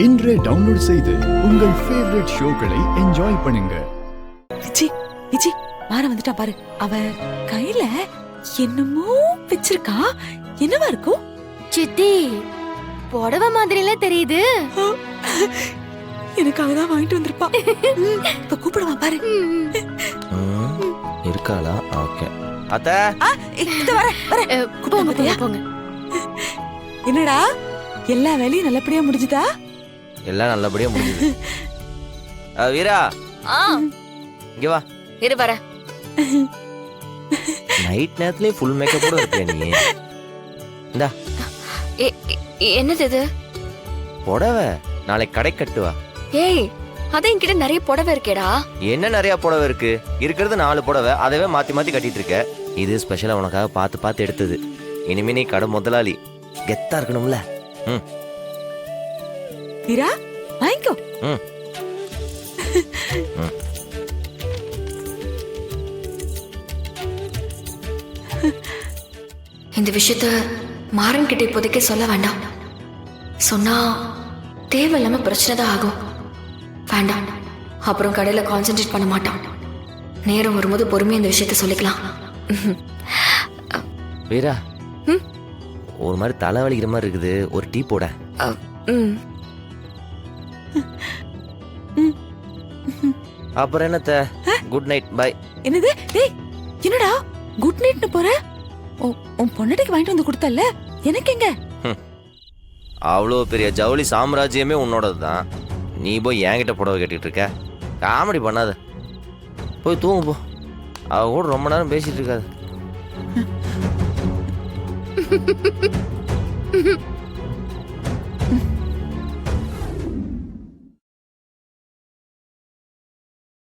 இன்றே டவுன்லோட் செய்து உங்கள் ஃபேவரட் ஷோக்களை என்ஜாய் பண்ணுங்க. விஜி மாற வந்துட்டா பாரு. அவ கையில என்னமோ வச்சிருக்கா. என்னவா இருக்கும்? சித்தி, புடவை மாதிரில தெரியுது. எனக்காக தான் வாங்கிட்டு வந்திருப்பா. இப்ப கூப்பிடுவா பாரு. இருக்காளா? ஓகே அத்தை, இந்த வர போங்க போங்க. என்னடா எல்லா வேலையும் நல்லபடியா முடிஞ்சுதா? எல்லாம் நல்லபடியா முடிஞ்சது. வீரா இங்க வா. இரு வர. நைட் நேரத்துலயே ஃபுல் மேக்கப்போட இருப்பியா நீ? இந்தா என்னது இது? புடவை நாளைக்கு கடை கட்டுவா. ஏய், அதான் என்கிட்ட நிறைய புடவை இருக்கேடா. என்ன நிறைய புடவை இருக்கு? இருக்கிறது 4 புடவை, அதவே மாத்தி மாத்தி கட்டிட்டு இருக்க. இது ஸ்பெஷலா உனக்காக பார்த்து பார்த்து எடுத்தது. இனிமே நீ கடை முதலாளி, கெத்தா இருக்கணும்ல. வீரா வாங்கிக்கோ. இந்த விஷயத்த மாறன் கிட்ட இப்போதைக்கு சொல்ல வேண்டாம். சொன்னா தேவையில்லாம பிரச்சனை தான் ஆகும். வேண்டாம், அப்புறம் கடையில கான்சென்ட்ரேட் பண்ண மாட்டான். நேரம் வரும்போது பொறுமையா இந்த விஷயத்த சொல்லிக்கலாம். வீரா, ஒரு மாதிரி தலை வலிக்கிற மாதிரி இருக்குது, ஒரு டீ போட. அப்புறம் என்னத்த, குட் நைட், பை. என்னது? டேய், என்னடா குட் நைட்னு போற? உன் பொண்ணடிக்கு வாங்கிட்டு வந்து கொடுத்தல்ல, எனக்கு எங்க? அவ்வளோ பெரிய ஜவுளி சாம்ராஜ்யமே உன்னோடது தான். நீ போய் என்கிட்ட புடவை கேட்டுக்கிட்டு இருக்க. காமெடி பண்ணாத, போய் தூங்கு போ. அவ கூட ரொம்ப நேரம் பேசிட்டு இருக்காது.